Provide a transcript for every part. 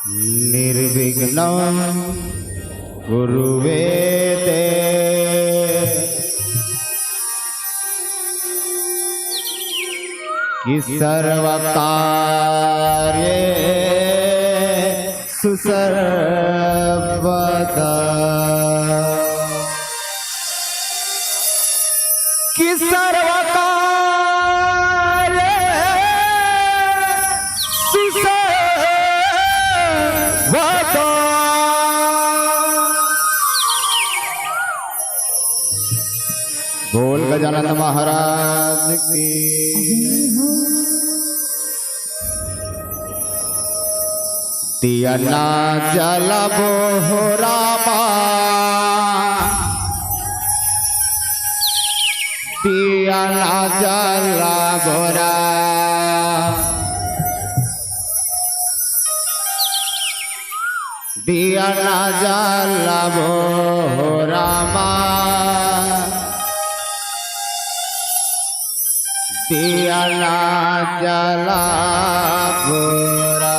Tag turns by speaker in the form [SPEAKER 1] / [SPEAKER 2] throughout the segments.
[SPEAKER 1] निर्विघ्नं कुरुवे कि सर्वकार्येषु सर्वदा कि सर्वकार्येषु सर्वदा बोल गजानन महाराज की। दिया ना जला बोहरामा दिया ना जला बोरा दिया ना जला बोहरामा दिया ना जला बोरा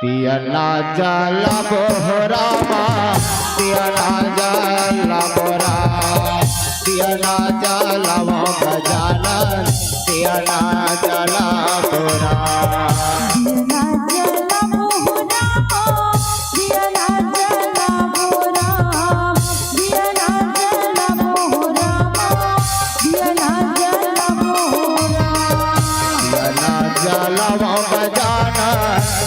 [SPEAKER 1] दिया ना जला बोहरामा दिया ना जला बोरा दिया ना जला गजानन दिया ना जला बोरा दिया ना जला बोरा दिया ना जला बोहरामा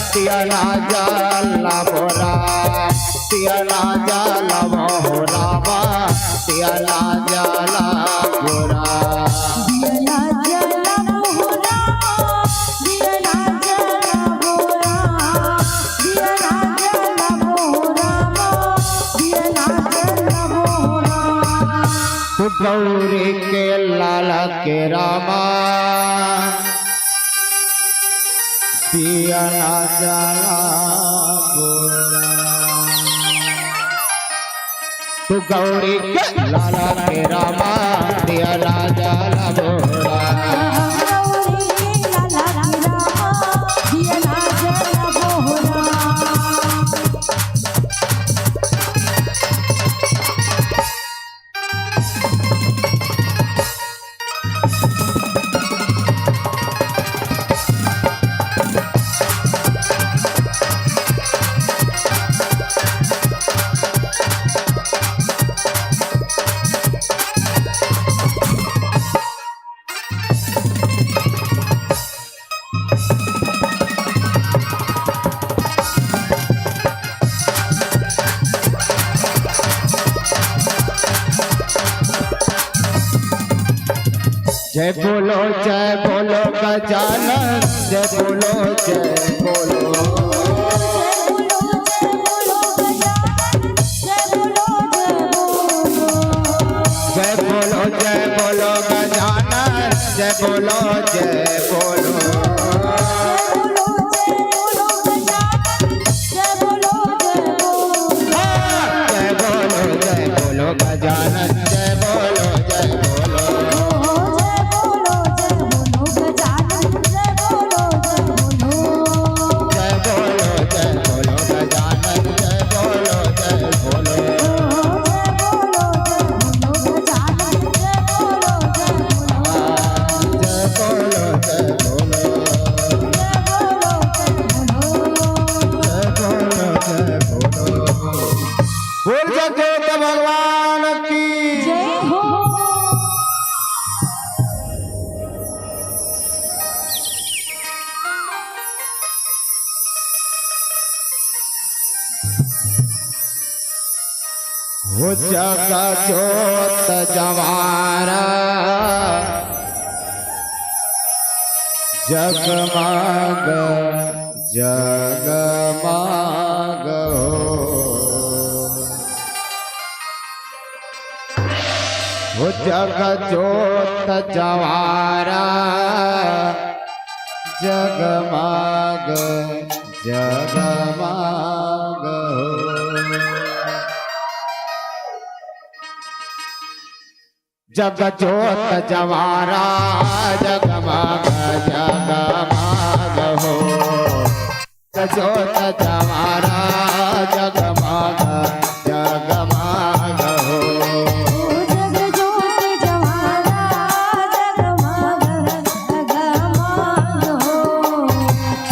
[SPEAKER 1] दिया ना जला बोरा दिया ना जला बोहरामा दिया ना जला बोरा दिया ना जला बोहरामा दिया ना जला बोरा गौरी के लाला के रामा दिया ना जला बोरा तू गौरी के लाला के रामा दिया ना जला बोरा जय बोलो गजानन जय बोलो जय बोलो जय बोलो गजानन जय बोलो जय बोलो जय बोलो गजानन जय बोलो जय बोलो भगवान की जय हो। हो जगा जोत जवारा जगमग जगमग हो जग जोत जवारा जगमग जगमग जग जोत जवारा जगमग जगमग जमारा जगमग जगमग हो
[SPEAKER 2] जग ज्योति जवारा जगमग जगमग हो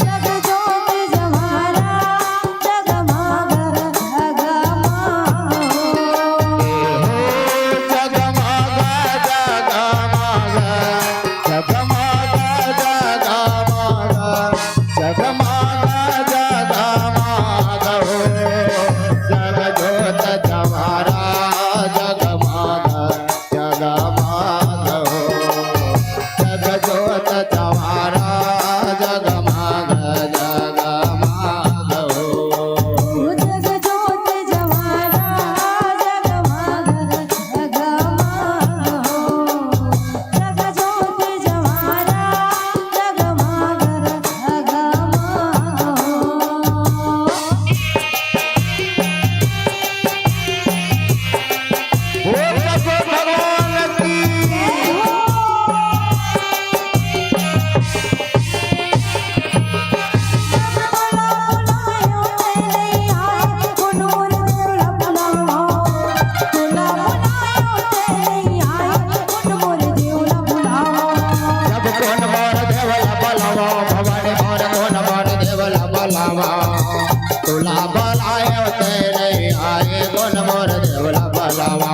[SPEAKER 2] जग ज्योति जवारा जगमग
[SPEAKER 1] तुला बलायो तेरे आए गुण मोर देवला बलावा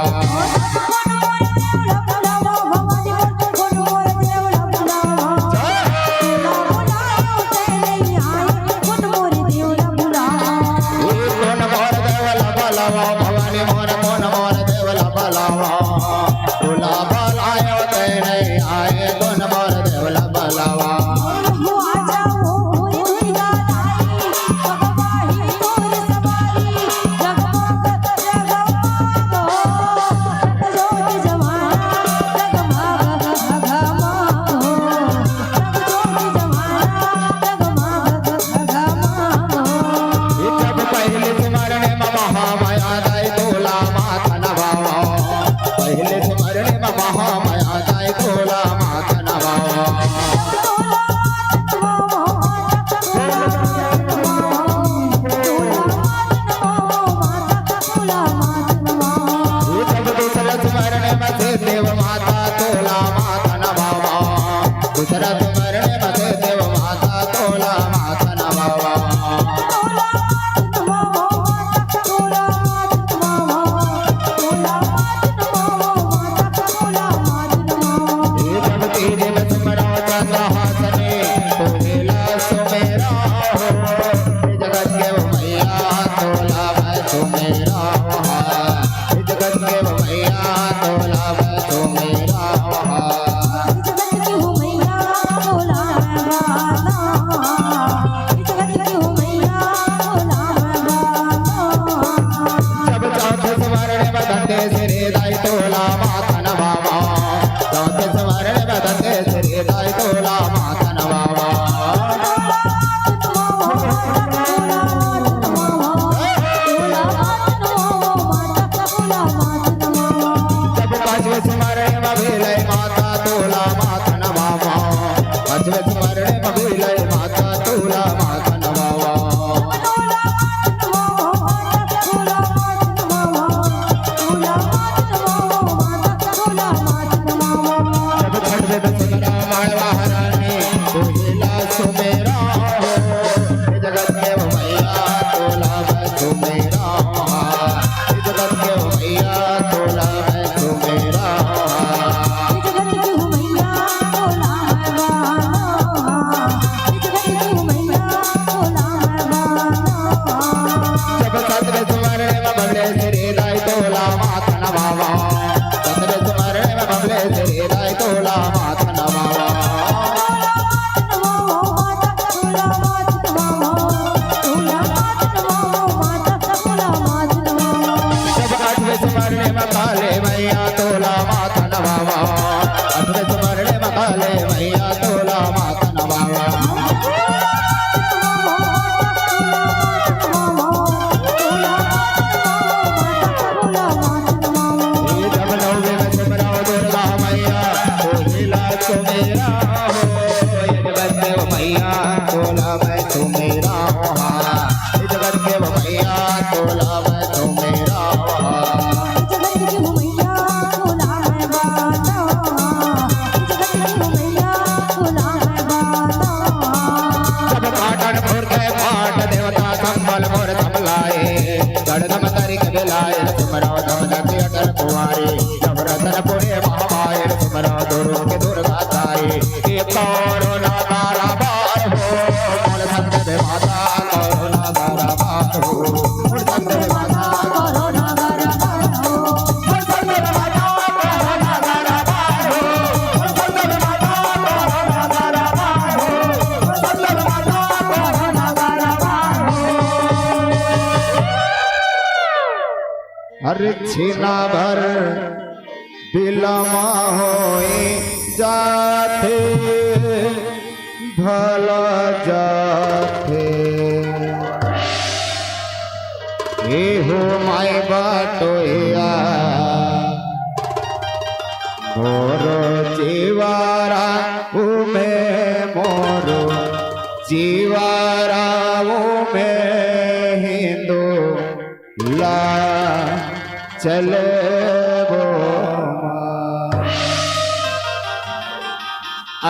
[SPEAKER 1] भवानी मोर मोन मोर देवला बलावा तुला बलायो तेरे आए गुण मोर देवला बलावा देव माता तोला माता नवावा गुजरात मरणे मते देव माता तोला माता नवावा जगत के मैया तोला मैं सुमेरा जगत के मैया तोला मैं सुमेरा सब चौथे स्मरण बदते श्री दाई तोला माता नवावा चौथे स्मरण बदते श्री दाई तोला माता नवावा स्मरण मभिलय माता तोला माता नवावा पंचम स्मरण मभिलय माता तोला माता नवावा सुमेरा जगत के मैया तोला मैं सुमेरा जगत के मैया तोला मैं सुमेरा जब सतरे स्मरण में बबले श्री दाई तोला माता नवावा सतरे स्मरण में बबले श्री दाई तोला माता नवावा स्मरण में काले मैया तोला माता नवावा अठवे स्मरण में काले मैया तोला माता नवावा जब नौवे में सिमराओ दुर्गा मैया तोला सुमेरा हो जगत देव मैया तोला मैं सुमेरा अरे छीना भर दिलमा होए जाथे भला जाथे हे हो माय बाटोया मोरो जीवारा उमे मोरो जीवारा उमे हिंदू ला चले वो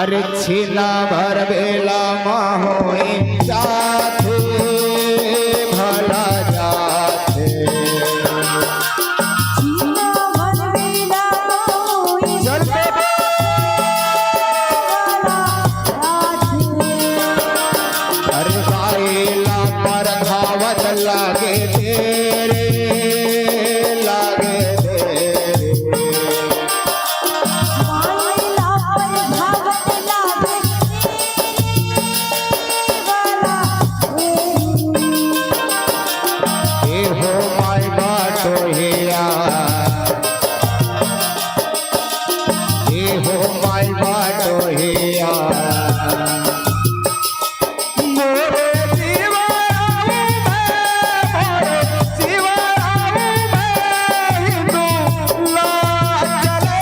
[SPEAKER 1] अरे छीना भर बेला माहोए जाथे भला जाथे
[SPEAKER 2] छीना भर बेला होई
[SPEAKER 1] चलते अरे गायला पर धावत लागे तेरे लागे तेरे
[SPEAKER 2] मायला पर भागत लागे वाला
[SPEAKER 1] हे हो माय बाटो हिया हे हो माय बाटो हिया मोरे जीवराऊ मोरे जीवराऊ हिंदू ला चले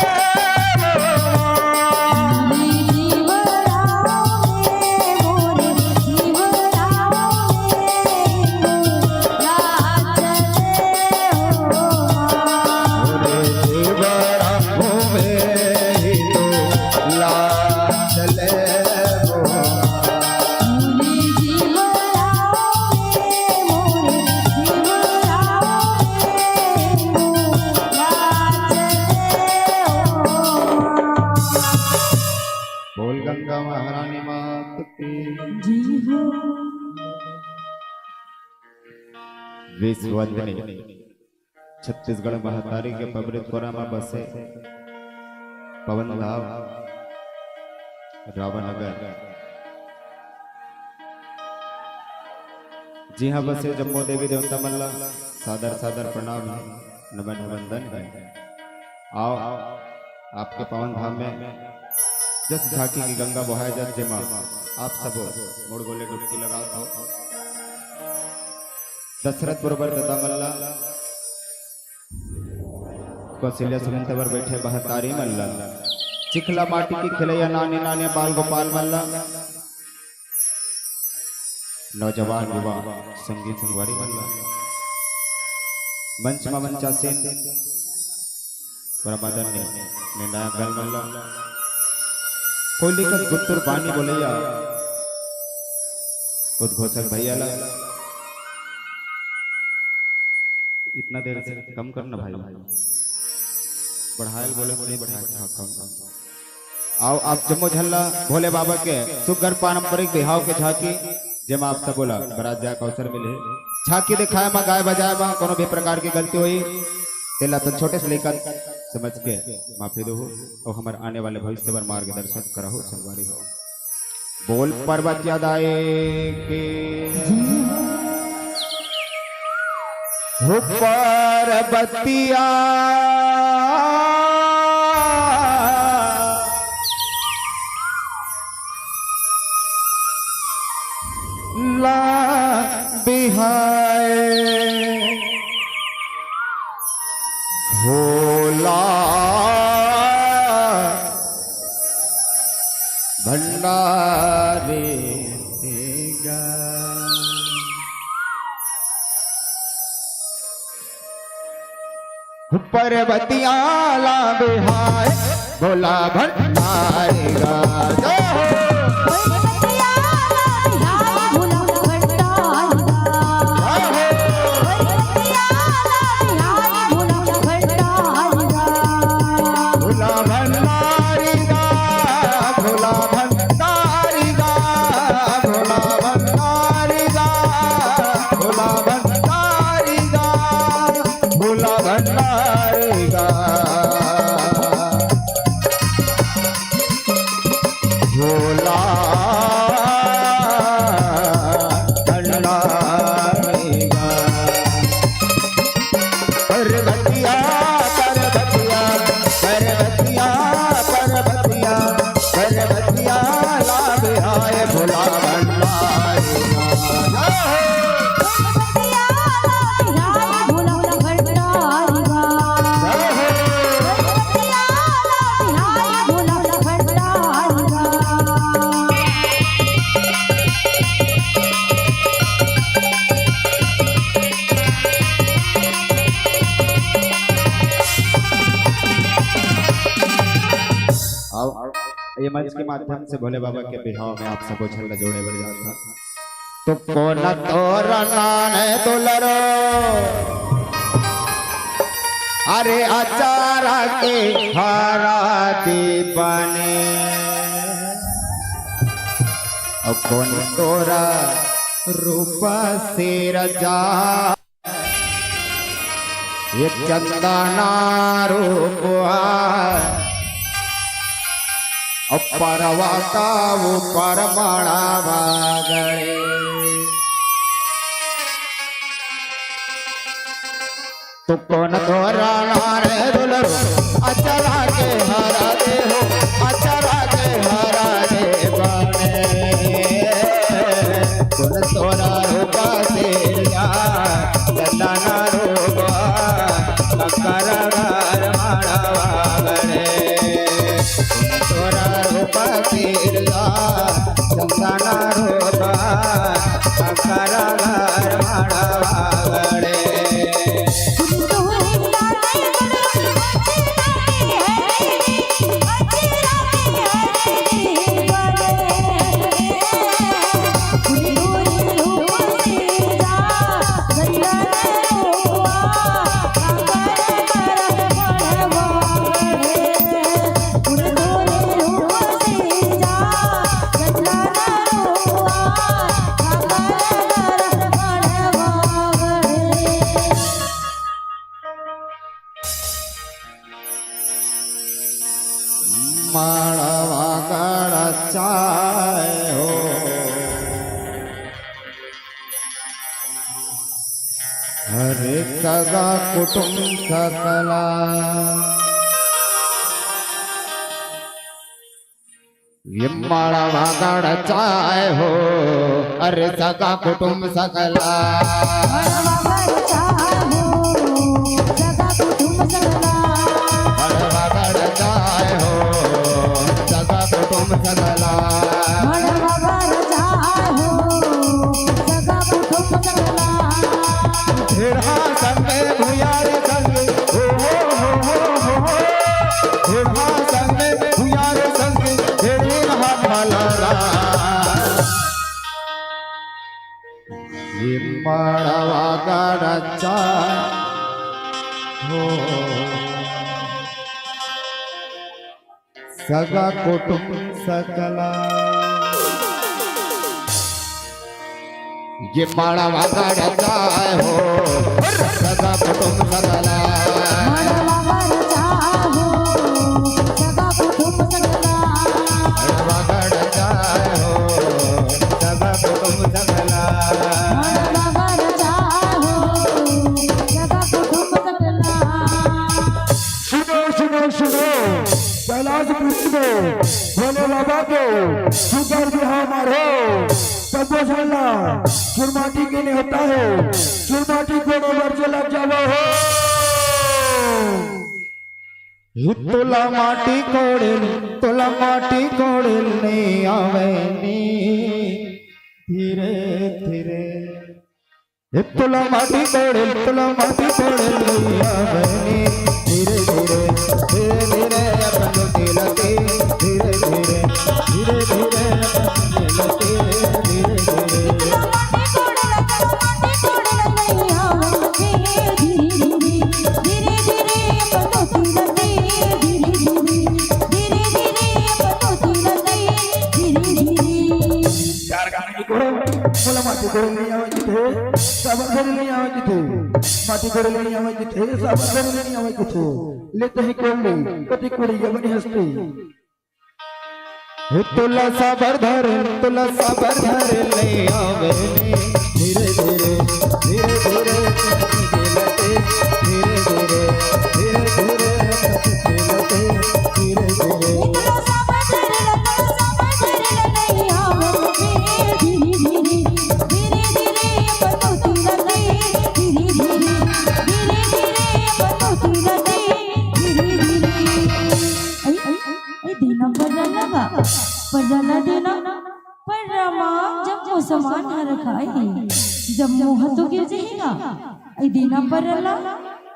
[SPEAKER 2] मोरे जीवराव में हिंदू ला चले हो
[SPEAKER 1] मोरे जीवराऊ में हिंदू बोल गंगा महारानी मात की विश्ववंदनी छत्तीसगढ़ महतारी के पवित्र कोरा में बसे पवन धाम रावनगर जी हाँ बसे जम्मू देवी देवता मल्ला सादर सादर प्रणाम है नमन वंदन है आओ आपके पवन धाम में जस झांकी की गंगा बहाए जस जमा आप सब मोड़ गोले डुबकी लगाओ हो दशरथ पुरबर दत्ता मल्ला कौशल्या सुमंतवर बैठे बहतारी मल्ला चिखला माटी की खिलैया नाने नाने बाल गोपाल मल्ला नौजवान युवा संगीत संगवारी मल्ला मंच में मंचा सेन परमादन ने नया गल मल्ला कोली का गुत्तुर बानी बोलैया उद्घोषक भैया ला इतना देर से कम करना भाई बढ़ायल बोले नहीं बढ़ाया कम आओ आप जम्मू झल्ला भोले बाबा के सुगर पारंपरिक बिहाव के झांकी जेमा आप सब बोला बरात जाए का अवसर मिले झांकी दिखाए मा गाय बजाए मा कोनो भी प्रकार की गलती हुई तेला तो छोटे से लेकर समझ के माफी दो और हमारे आने वाले भविष्य पर मार्गदर्शन करहो संगवारी हो बोल पर्वत याद आए के पर्वतिया ला बिहाए भोला भंडारे देगा पर्वतिया ला बिहाए भोला भंडारेगा जय हो मंच के माध्यम से भोले बाबा के बिहाव में आप सबको छल्ला जोड़े बढ़ जाता तो कौन तोरा नाने दुलरो अरे अचारा के हरा दीपने और कौन तोरा रूप से रजा ये चंदना रूपा और परवा का वो परमाणा भागड़े तो कौन तोरा नारे दुलरो अचरा के हरा दे हो अचरा के हरा दे बने कौन तोरा रूपा से जा चंदना रूपा कर घर माड़ा गणे तोरा रूपा से जा चंदना रूपा कर घर माड़ा गणे माड़वा गड़ चाय हो हरे सगा कुटुंब सकला ये माड़वा गड़ चाय हो अरे सगा कुटुंब सकला माड़वा गड़ चाय हो सगा कुटुंब सकला ये माड़वा गड़ चाय हो सगा कुटुंब सकला माड़वा गड़ चाय हो सगा कुटुंब सकला
[SPEAKER 3] कैलाश पुष्प भोले बाबा को सुपर बिहार मारो सबको सुनना चुरमाटी के लिए होता है चुरमाटी को नंबर से लग जाओ हो
[SPEAKER 1] तुला माटी कोड़िल नहीं आवेनी धीरे धीरे तुला माटी कोड़िल नहीं आवेनी धीरे धीरे धीरे धीरे अपन दिलते धीरे धीरे धीरे धीरे अपन दिलते धीरे धीरे
[SPEAKER 3] बोला माटी कोड़िल नहीं आवे जिथे साबर नहीं आवे जिथे माटी कोड़िल नहीं आवे जिथे साबर नहीं आवे जिथे लेते ही कोड़ली कति कोड़ी बनी हस्ती
[SPEAKER 1] तुला साबर धर नहीं आवे धीरे धीरे धीरे धीरे दिलते धीरे धीरे धीरे धीरे दिलते धीरे धीरे
[SPEAKER 2] समान रखाई जब मुँह तो गिर जाएगा देना पर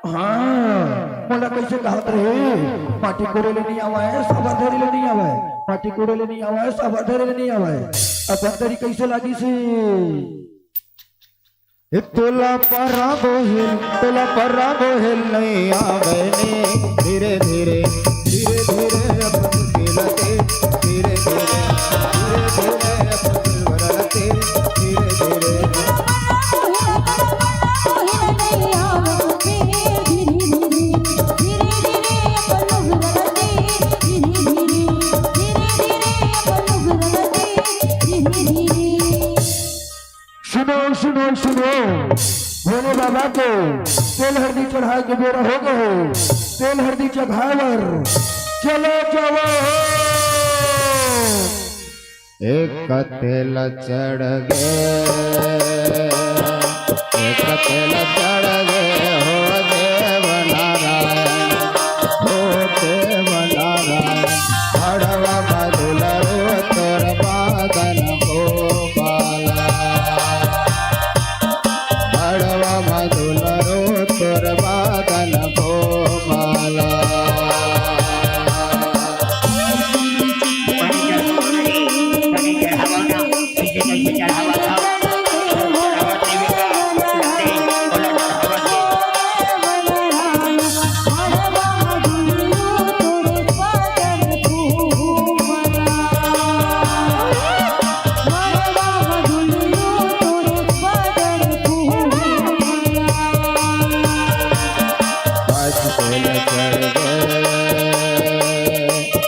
[SPEAKER 3] हाँ मला कैसे कहत रहे माटी कोड़ेले नहीं आवा है साबा धरेले नहीं आवा है माटी कोड़ेले नहीं आवा है साबा धरेले नहीं आवा है अपन तरी कैसे लागी से
[SPEAKER 1] तोला परा बोहिल नहीं आवे ने धीरे धीरे धीरे धीरे अपन दिलते धीरे धीरे धीरे धीरे अपन वरलते धीरे धीरे
[SPEAKER 3] सुनो सुनो सुनो भोले बाबा को तेल हल्दी चढ़ाए के बेरा हो गए तेल हल्दी चढ़ावर चलो जाओ
[SPEAKER 1] एक तेल चढ़ गए एक तेल चढ़ गए हो देव नारायण हो देव नारायण हड़वा मधुल रो तोर बादन गोपाला हड़वा मधुल रो तोर बादन गोपाला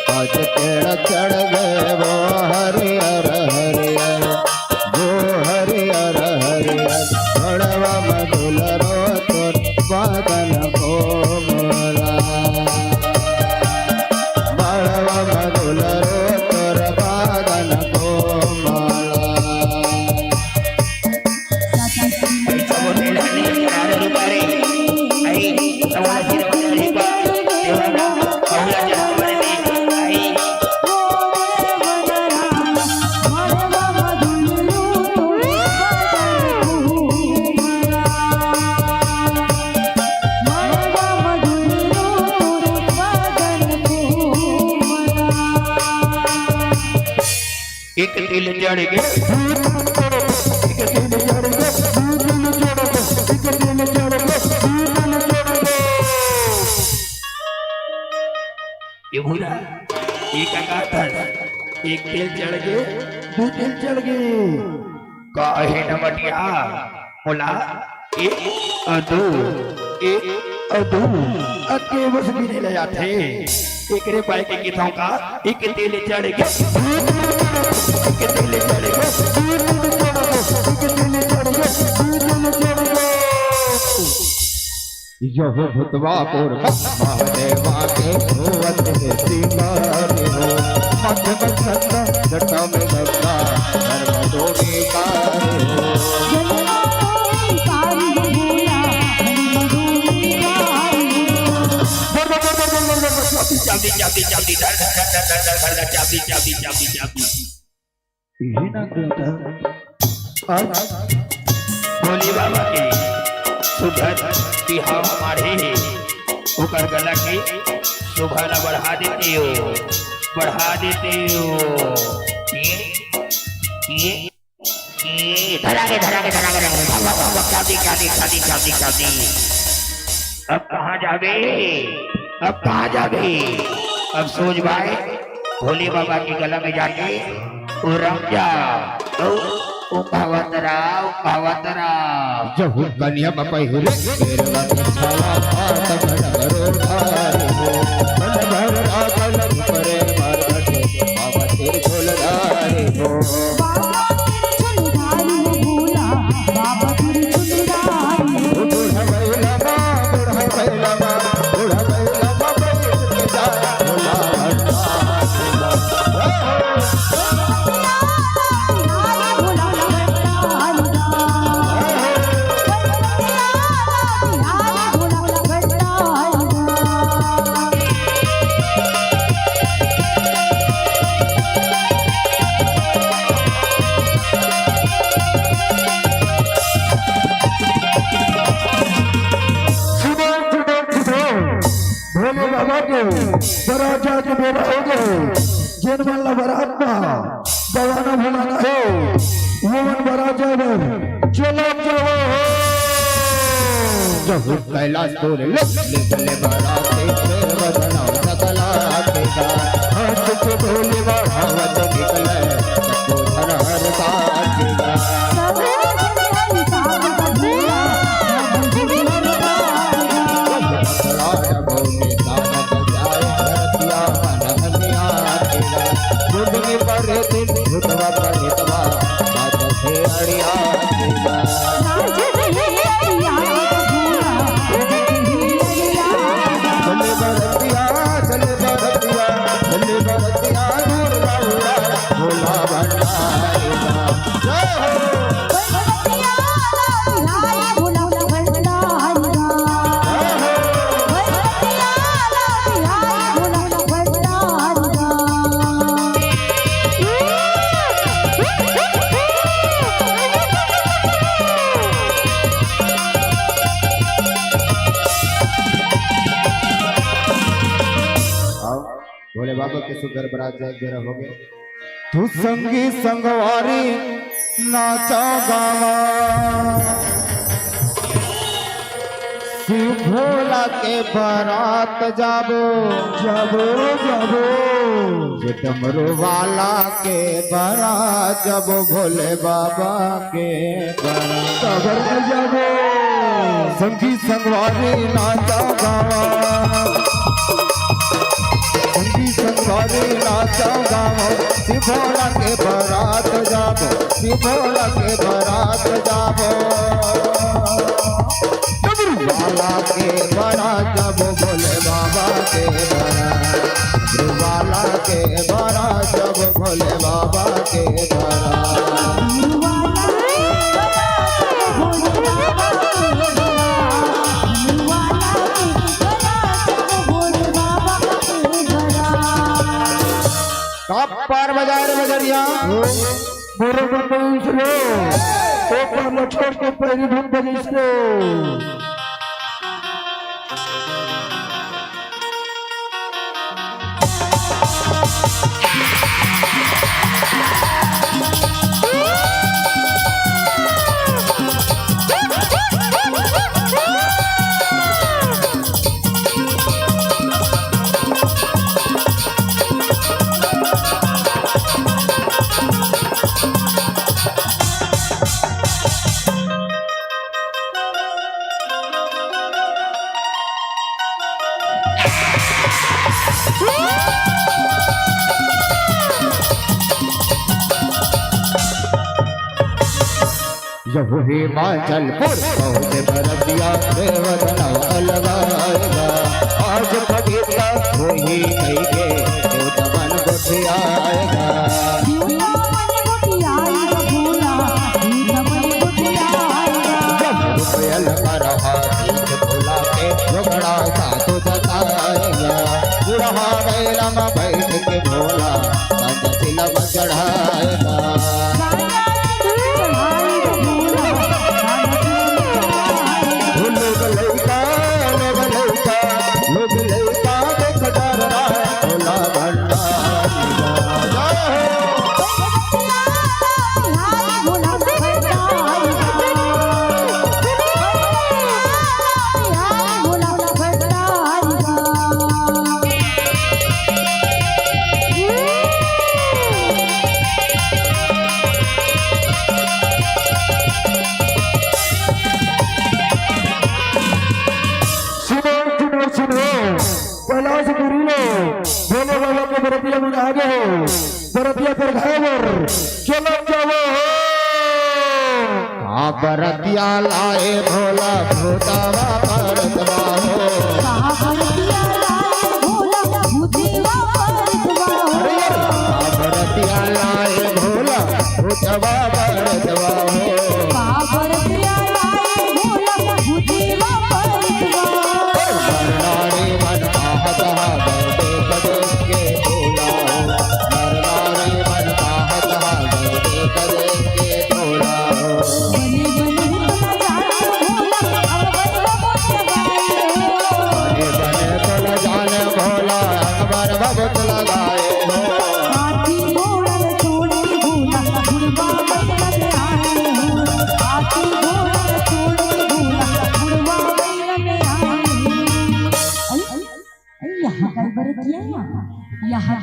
[SPEAKER 1] चढ़ गए वो हरियर हरियर वो हरियर हरियर बड़वा मधुल रो तोर बादन कोमला बड़वा मधुल रो तोर बादन कोमला
[SPEAKER 4] एक तिल चढ़ गए ये भूला ये क्या कहता है एक तिल चढ़ गए
[SPEAKER 3] दो तेल चढ़ गए
[SPEAKER 4] काहे न मटिया बोला एक अदू
[SPEAKER 3] अधू अके बस भी नहीं ले जाते
[SPEAKER 4] एक रे पाए के किथों का एक तिल चढ़ गए एक तिल चढ़ गए
[SPEAKER 1] यह भूतवा पुर महादेवा के भुवत सिंगार हो मध्य बसंत जटा में गंगा धर्म दोगी कार हो
[SPEAKER 4] चाबी चाबी चाबी धर धर धर धर धर धर धर चाबी चाबी चाबी चाबी
[SPEAKER 3] ये ना कहता आज
[SPEAKER 4] भोले बाबा के सुधर की हम हमारे ओकर गला के शोभा न बढ़ा देते हो ये धरा के चाबी चाबी चाबी चाबी चाबी अब कहाँ जाबे अब सोच भाई भोले बाबा के गला में जाके वो रम जा ओ भवतरा
[SPEAKER 1] जहु कन्या पहिरे तेरा छाला पात भरो धारे हो मन भर आगल करे मार घटे बाबा तेरे खोल धारे हो बूढ़ा बैला बूढ़ा
[SPEAKER 3] बरात जाके बेरा हो गए जिन मन ला बरात में गवाना भुलाना है वो मन बरात जाए चलो जाओ
[SPEAKER 1] जब कैलाश पुर ले बराते वदना सकला के का हंस के ढोले भावत निकले को धर हर का भोले बाबा के सुंदर बरात जाए बेरा हो गए। तू संगी संगवारी नाचा गावा शिव भोला के बारात जाबो जाबो जाबो जे डमरू वाला के बारात जाबो भोले बाबा के बारात जाबो संगी संगवारी नाचा गावा संगी संगवारी नाचा गावा शिव भोला के बारात जाबो शिव भोला के बारात जाबो वाला के बारात जाबो भोले बाबा के बारात वाला के बारात जाबो भोले बाबा के पर बजाए रे बजरिया
[SPEAKER 3] मोरे को बजाइस रे एक बार न छोड़ के पहली धुन बजाइस रे
[SPEAKER 1] जब हिमाचलपुर पहुँचे बरतिया देवदना लगाएगा आज पवित्र वही कही के देवतमन गुठियाएगा रुपयल का रहा तीज भोला के झगड़ा साधु जताएगा बुढ़ा बैला में बैठ के भोला तिलक चढ़ाएगा भोले बाबा के बरतिया में आगे हो बरतिया पर घावर चलो जाओ बरतिया लाए भोला भूतावा परतवा हो बरतिया लाए भोला भूतवा परतवा भोला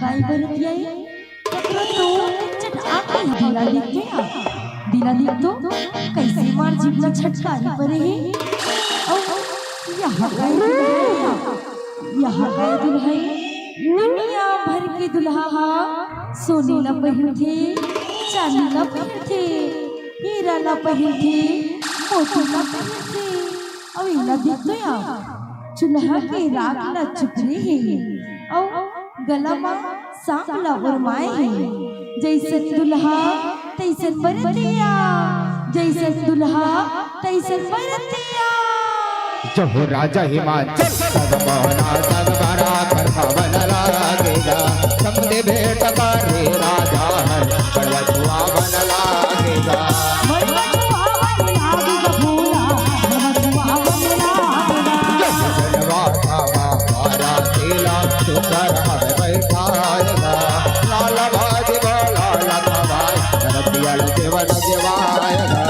[SPEAKER 2] गाय बरतिया ककरो तो चट आके दिला लिख गया दिला लिख तो कैसे मार जीवना छटकारी परे है और यहाँ गाय दुल्हा दुनिया भर के दुल्हा सोने ला पहिन थे चांदी ला पहिन थे हीरा ला पहिन थे मोती ला पहिन थे और इला देख तो या चुल्हा के राख ला चुपरे है और गला में सांप ला उरमाए है जैसे दुल्हा तैसे बरतिया जैसे दुल्हा तैसे बरतिया
[SPEAKER 1] जब राजा हिमाचल तब मोहना तब बड़ा खरखवन लागेगा समझे भेट बारे राजा हर बड़वा बन लागेगा जनवा थामा पारा तेला सुकर हर बैठाएगा लाल बाज बोला लखवाए रतिया देवन देवाएगा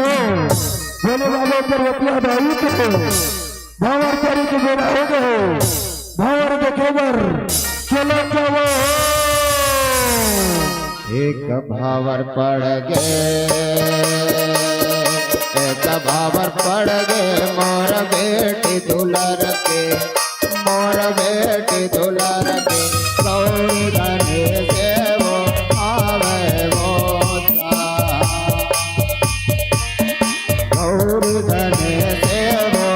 [SPEAKER 3] भोले बाबा पर रतिया दाई के भावर करी के बेरा हो गए भावर के केवर चलो जाओ
[SPEAKER 1] एक भावर पड़ गए एक भावर पड़ गए मोर बेटी दुलर के मोर बेटी दुलर के गौरी धने से वो आवे वो गौरी धने से वो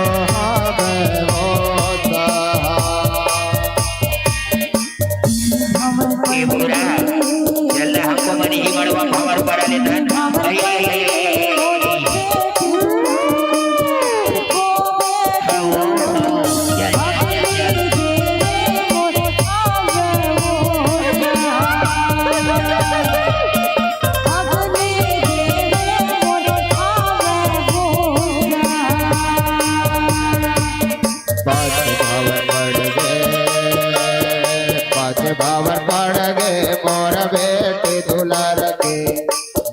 [SPEAKER 1] आवे वो
[SPEAKER 4] ये बुरा जल्द हमको मनी ही मड़वा खबर पड़ा लेता
[SPEAKER 1] भावर पड़ गए मोर बेटी दुलर के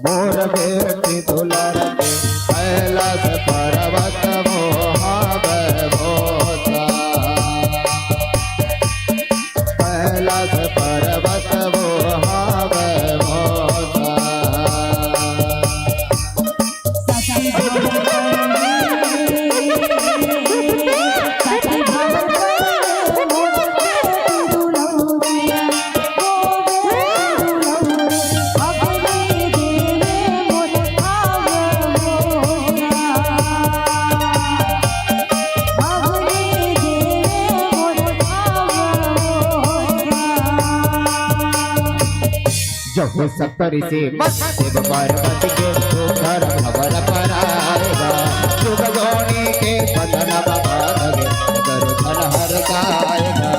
[SPEAKER 1] मोर बेटी दुलर के कैलाश पर्वत मोहावे मोसा कैलाश पर्वत मोहावे मोसा जब सप्तरी से शिव पार्वती के घर खबर पर आएगा शुभ गौनी के पतन बाबा लगे धन हर गाएगा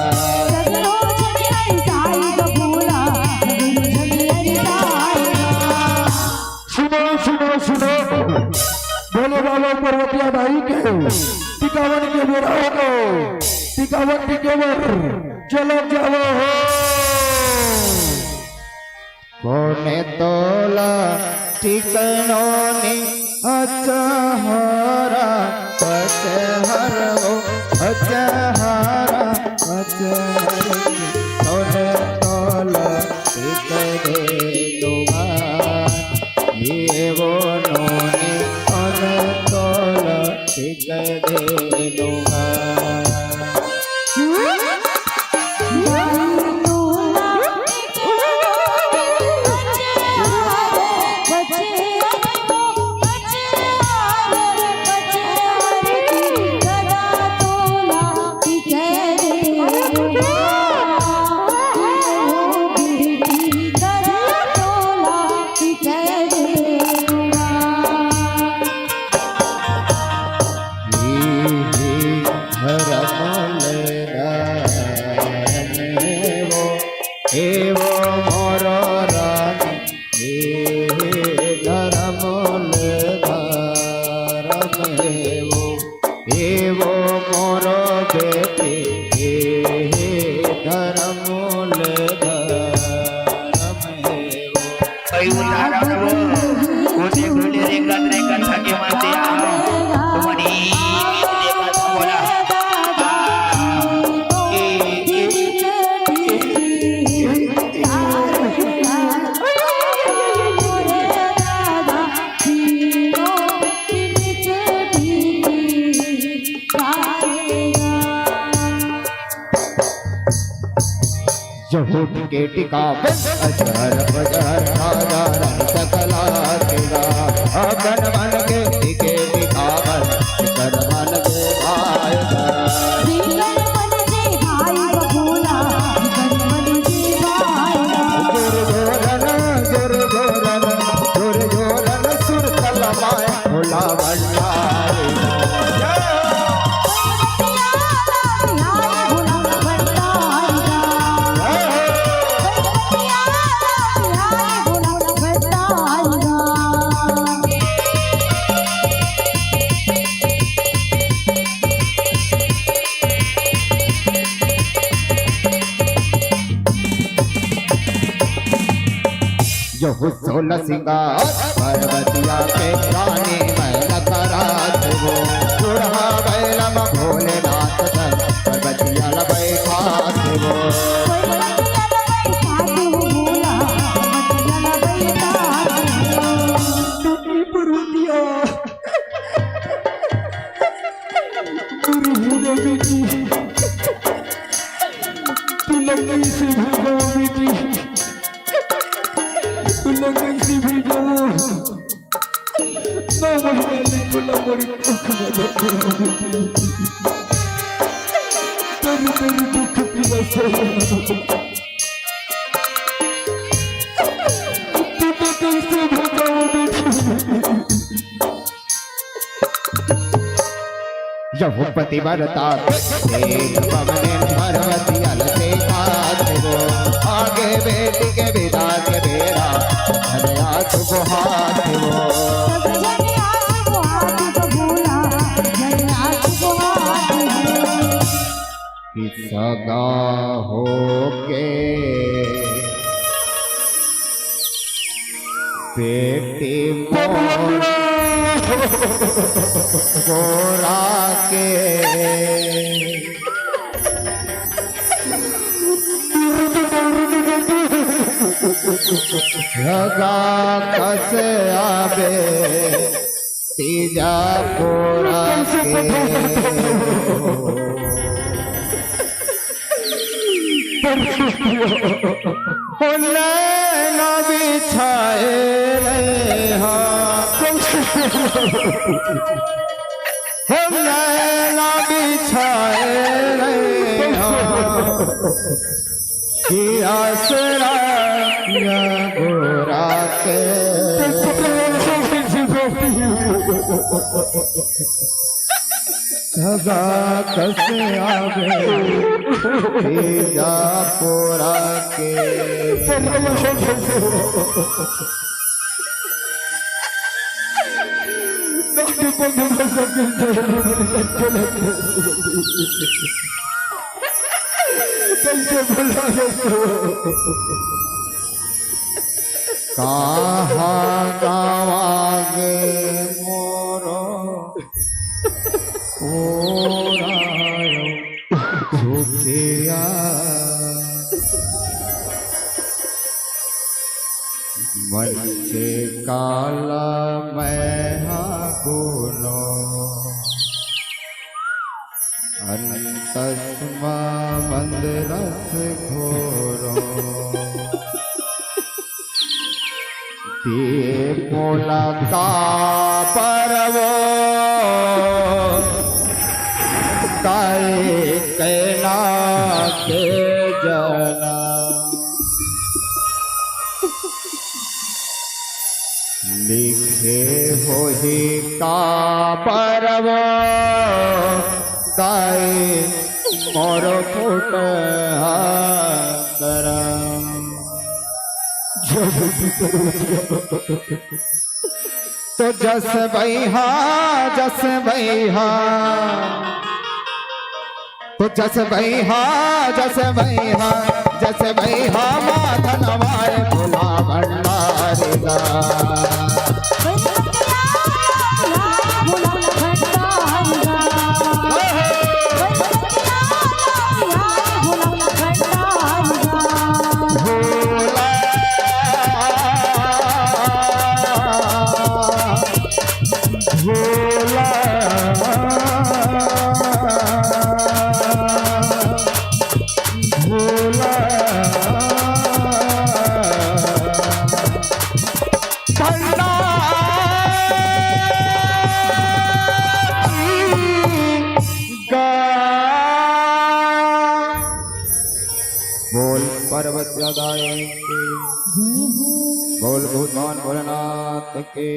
[SPEAKER 3] सुनो सुनो सुनो भोले बाबा पर्वतिया दाई के टिकावन के बेरा हो गए टिकावन के केवर चलो जाओ
[SPEAKER 1] कोने तोला टिकनोनी अचहरा पचहरो अचहरा अचहरो कोने तोला टिकने दुआ ये वो नोनी कोने तोला टिकने दुआ एवो मोर रानी हे धर्म ले धर्म एवो मोर बेटी हे धर्म ले धर्म
[SPEAKER 4] कोटे गोले रे कथा के माते तुम्हारी बोला
[SPEAKER 1] जहूत के टिका अजर बजर राजा रंग सकला तेरा अगन मन के टिके टिकावर कर मन के आएगा जोर जोरन सुर तलमाए भोला भंडारी जो सोलह सिंगार पार्वतिया के रानी मैल करात वो बुढ़ा बैलम भोलेनाथ धन पार्वतिया ल बैठात वो यहुपति बरता पवने पार्वती अल से वो आगे बेटी के विदा के बेरा हरया सुहात वो सगा हो के बेटी मोर गोरा के सगा कस आबे तीजा गोरा के नैना बिछाए नैना बिछाए आसरा गोरा के सगा कसे आवे जा पोरा के कहाँ गावागे मोरो ओरायो सुखिया मन के काला मैहा गुनो अंतस्मा मंदरस घोरो ते पोला का परवो काए कैला के जना लिखे हो ही का परवो काए मोर फुट करम तो जस भैया तो जस भैया माथा नवाए भोला भंडारी दा बोल पर्वत दाए के बोल भगवान भोलेनाथ के